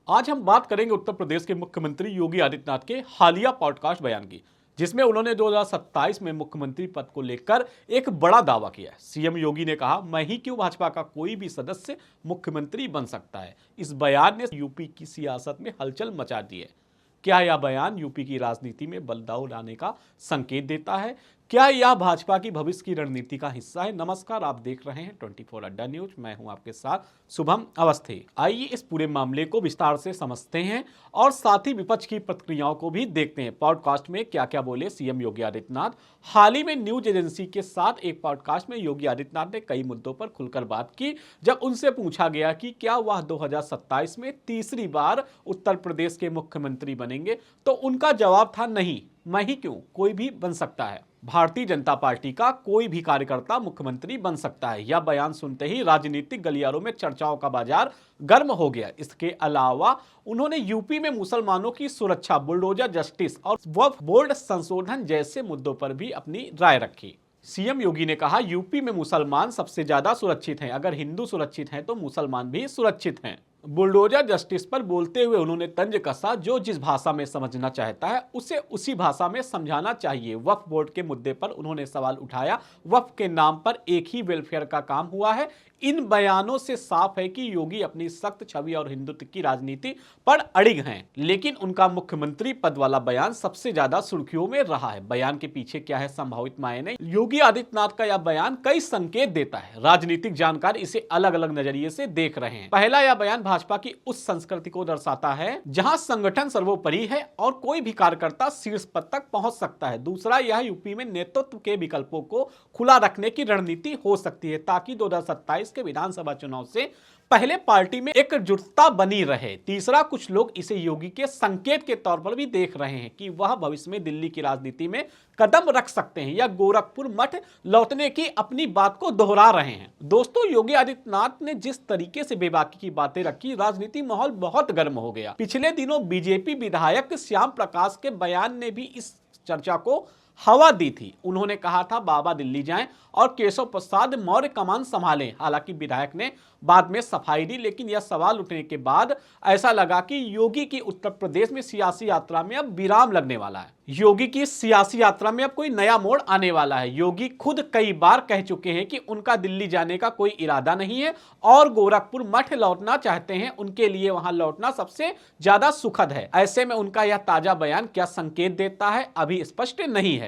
आज हम बात करेंगे उत्तर प्रदेश के मुख्यमंत्री योगी आदित्यनाथ के हालिया पॉडकास्ट बयान की, जिसमें उन्होंने 2027 में मुख्यमंत्री पद को लेकर एक बड़ा दावा किया है। सीएम योगी ने कहा, मैं ही क्यों, भाजपा का कोई भी सदस्य मुख्यमंत्री बन सकता है। इस बयान ने यूपी की सियासत में हलचल मचा दी है। क्या यह बयान यूपी की राजनीति में बदलाव लाने का संकेत देता है? क्या यह भाजपा की भविष्य की रणनीति का हिस्सा है? नमस्कार, आप देख रहे हैं 24 अड्डा न्यूज। मैं हूं आपके साथ शुभम अवस्थी। आइए इस पूरे मामले को विस्तार से समझते हैं और साथ ही विपक्ष की प्रतिक्रियाओं को भी देखते हैं। पॉडकास्ट में क्या क्या बोले सीएम योगी आदित्यनाथ। हाल ही में न्यूज एजेंसी के साथ एक पॉडकास्ट में योगी आदित्यनाथ ने कई मुद्दों पर खुलकर बात की। जब उनसे पूछा गया कि क्या वह 2027 में तीसरी बार उत्तर प्रदेश के मुख्यमंत्री बनेंगे, तो उनका जवाब था, नहीं, मैं ही क्यों, कोई भी बन सकता है। भारतीय जनता पार्टी का कोई भी कार्यकर्ता मुख्यमंत्री बन सकता है। यह बयान सुनते ही राजनीतिक गलियारों में चर्चाओं का बाजार गर्म हो गया। इसके अलावा उन्होंने यूपी में मुसलमानों की सुरक्षा, बुलडोजर जस्टिस और वक्फ बोर्ड संशोधन जैसे मुद्दों पर भी अपनी राय रखी। सीएम योगी ने कहा, यूपी में मुसलमान सबसे ज्यादा सुरक्षित हैं। अगर हिंदू सुरक्षित हैं तो मुसलमान भी सुरक्षित हैं। बुलडोजर जस्टिस पर बोलते हुए उन्होंने तंज कसा, जो जिस भाषा में समझना चाहता है उसे उसी भाषा में समझाना चाहिए। वक्फ बोर्ड के मुद्दे पर उन्होंने सवाल उठाया, वक्फ के नाम पर एक ही वेलफेयर का काम हुआ है। इन बयानों से साफ है कि योगी अपनी सख्त छवि और हिंदुत्व की राजनीति पर अड़िग हैं, लेकिन उनका मुख्यमंत्री पद वाला बयान सबसे ज्यादा सुर्खियों में रहा है। बयान के पीछे क्या है संभावित मायने? योगी आदित्यनाथ का यह बयान कई संकेत देता है। राजनीतिक जानकार इसे अलग अलग नजरिए से देख रहे हैं। पहला, यह बयान भाजपा की उस संस्कृति को दर्शाता है जहां संगठन सर्वोपरि है और कोई भी कार्यकर्ता शीर्ष पद तक पहुंच सकता है। दूसरा, यह यूपी में नेतृत्व के विकल्पों को खुला रखने की रणनीति हो सकती है, ताकि 2027 के विधानसभा चुनाव से पहले पार्टी में एकजुटता बनी रहे। तीसरा, कुछ लोग इसे योगी के संकेत के तौर पर भी देख रहे हैं कि वह भविष्य में दिल्ली की राजनीति में कदम रख सकते हैं या गोरखपुर मठ लौटने की अपनी बात को दोहरा रहे हैं। दोस्तों, योगी आदित्यनाथ ने जिस तरीके से बेबाकी की बातें रखी, राजनीति माहौल बहुत गर्म हो गया। पिछले दिनों बीजेपी विधायक श्याम प्रकाश के बयान ने भी इस चर्चा को हवा दी थी। उन्होंने कहा था, बाबा दिल्ली जाएं और केशव प्रसाद मौर्य कमान संभालें। हालांकि विधायक ने बाद में सफाई दी, लेकिन यह सवाल उठने के बाद ऐसा लगा कि योगी की उत्तर प्रदेश में सियासी यात्रा में अब विराम लगने वाला है। योगी की सियासी यात्रा में अब कोई नया मोड़ आने वाला है। योगी खुद कई बार कह चुके हैं कि उनका दिल्ली जाने का कोई इरादा नहीं है और गोरखपुर मठ लौटना चाहते हैं। उनके लिए वहां लौटना सबसे ज्यादा सुखद है। ऐसे में उनका यह ताजा बयान क्या संकेत देता है, अभी स्पष्ट नहीं है।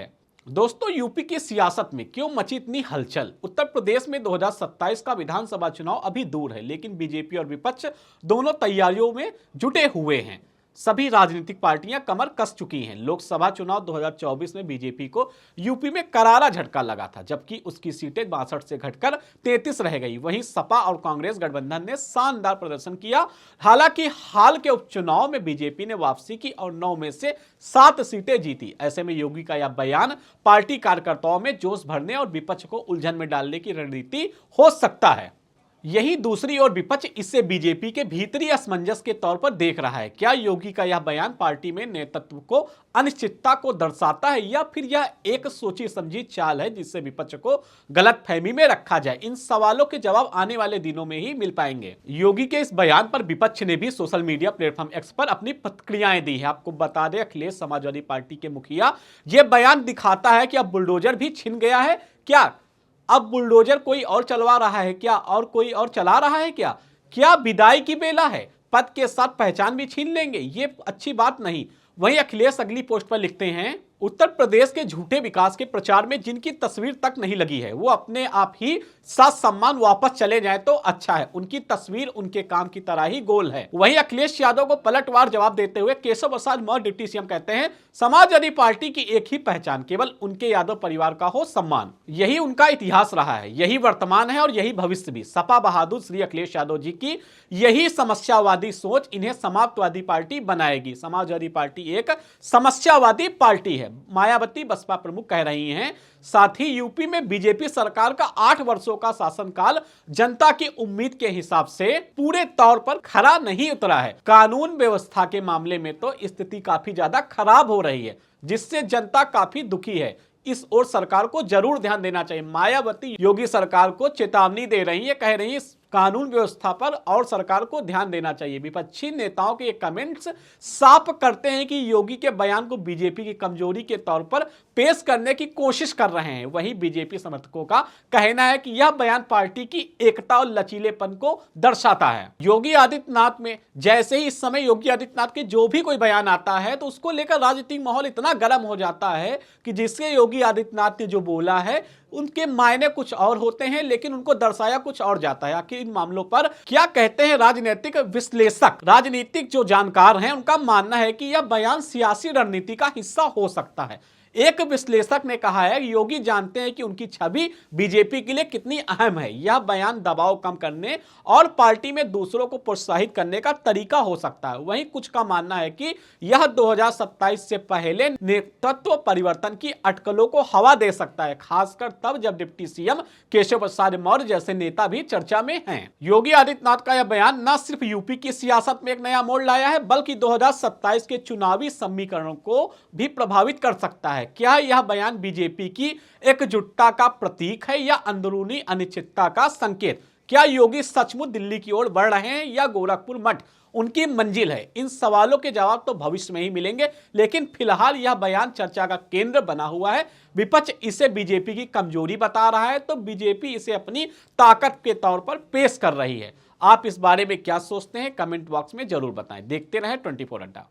दोस्तों, यूपी की सियासत में क्यों मची इतनी हलचल? उत्तर प्रदेश में 2027 का विधानसभा चुनाव अभी दूर है, लेकिन बीजेपी और विपक्ष दोनों तैयारियों में जुटे हुए हैं। सभी राजनीतिक पार्टियां कमर कस चुकी हैं। लोकसभा चुनाव 2024 में बीजेपी को यूपी में करारा झटका लगा था, जबकि उसकी सीटें 62 से घटकर 33 रह गई। वहीं सपा और कांग्रेस गठबंधन ने शानदार प्रदर्शन किया। हालांकि हाल के उपचुनाव में बीजेपी ने वापसी की और 9 में से 7 सीटें जीती। ऐसे में योगी का यह बयान पार्टी कार्यकर्ताओं में जोश भरने और विपक्ष को उलझन में डालने की रणनीति हो सकता है। यही दूसरी ओर विपक्ष इसे बीजेपी के भीतरी असमंजस के तौर पर देख रहा है। क्या योगी का यह बयान पार्टी में नेतृत्व को अनिश्चितता को दर्शाता है, या फिर यह एक सोची समझी चाल है जिससे विपक्ष को गलतफहमी में रखा जाए? इन सवालों के जवाब आने वाले दिनों में ही मिल पाएंगे। योगी के इस बयान पर विपक्ष ने भी सोशल मीडिया प्लेटफॉर्म एक्स पर अपनी प्रतिक्रियाएं दी है। आपको बता दें, अखिलेश समाजवादी पार्टी के मुखिया, यह बयान दिखाता है कि अब बुलडोजर भी छिन गया है क्या? अब बुलडोजर कोई और चलवा रहा है क्या, और कोई और चला रहा है क्या? क्या विदाई की बेला है? पद के साथ पहचान भी छीन लेंगे? ये अच्छी बात नहीं। वहीं अखिलेश अगली पोस्ट पर लिखते हैं, उत्तर प्रदेश के झूठे विकास के प्रचार में जिनकी तस्वीर तक नहीं लगी है, वो अपने आप ही साथ सम्मान वापस चले जाए तो अच्छा है। उनकी तस्वीर उनके काम की तरह ही गोल है। वहीं अखिलेश यादव को पलटवार जवाब देते हुए केशव प्रसाद मौर्य डिप्टी सीएम कहते हैं, समाजवादी पार्टी की एक ही पहचान, केवल उनके यादव परिवार का हो सम्मान। यही उनका इतिहास रहा है, यही वर्तमान है और यही भविष्य भी। सपा बहादुर श्री अखिलेश यादव जी की यही समस्यावादी सोच इन्हें समाजवादी पार्टी बनाएगी। समाजवादी पार्टी एक समस्यावादी पार्टी है, मायावती बसपा प्रमुख कह रही हैं। साथ ही यूपी में बीजेपी सरकार का 8 वर्षों का शासनकाल जनता की उम्मीद के हिसाब से पूरे तौर पर खरा नहीं उतरा है। कानून व्यवस्था के मामले में तो स्थिति काफी ज्यादा खराब हो रही है, जिससे जनता काफी दुखी है। इस ओर सरकार को जरूर ध्यान देना चाहिए। मायावती योगी सरकार को चेतावनी दे रही है, कह रही है कानून व्यवस्था पर और सरकार को ध्यान देना चाहिए। विपक्षी नेताओं के ये कमेंट्स साफ करते हैं कि योगी के बयान को बीजेपी की कमजोरी के तौर पर पेश करने की कोशिश कर रहे हैं। वहीं बीजेपी समर्थकों का कहना है कि यह बयान पार्टी की एकता और लचीलेपन को दर्शाता है। योगी आदित्यनाथ में जैसे ही इस समय योगी आदित्यनाथ के जो भी कोई बयान आता है तो उसको लेकर राजनीतिक माहौल इतना गर्म हो जाता है कि जिससे योगी आदित्यनाथ ने जो बोला है उनके मायने कुछ और होते हैं, लेकिन उनको दर्शाया कुछ और जाता है। आखिर इन मामलों पर क्या कहते हैं राजनीतिक विश्लेषक, राजनीतिक जो जानकार हैं, उनका मानना है कि यह बयान सियासी रणनीति का हिस्सा हो सकता है। एक विश्लेषक ने कहा है कि योगी जानते हैं कि उनकी छवि बीजेपी के लिए कितनी अहम है। यह बयान दबाव कम करने और पार्टी में दूसरों को प्रोत्साहित करने का तरीका हो सकता है। वहीं कुछ का मानना है कि यह 2027 से पहले नेतृत्व परिवर्तन की अटकलों को हवा दे सकता है, खासकर तब जब डिप्टी सीएम केशव प्रसाद मौर्य जैसे नेता भी चर्चा में हैं। योगी आदित्यनाथ का यह बयान न सिर्फ यूपी की सियासत में एक नया मोड़ लाया है, बल्कि 2027 के चुनावी समीकरणों को भी प्रभावित कर सकता है। क्या यह बयान बीजेपी की एकजुटता का प्रतीक है या अंदरूनी अनिश्चितता का संकेत? क्या योगी सचमुच दिल्ली की ओर बढ़ रहे हैं या गोरखपुर मठ उनकी मंजिल है? इन सवालों के जवाब तो भविष्य में ही मिलेंगे, लेकिन फिलहाल यह बयान चर्चा का केंद्र बना हुआ है। विपक्ष इसे बीजेपी की कमजोरी बता रहा है तो बीजेपी इसे अपनी ताकत के तौर पर पेश कर रही है। आप इस बारे में क्या सोचते हैं? कमेंट बॉक्स में जरूर बताएं। देखते रहें 24 घंटा।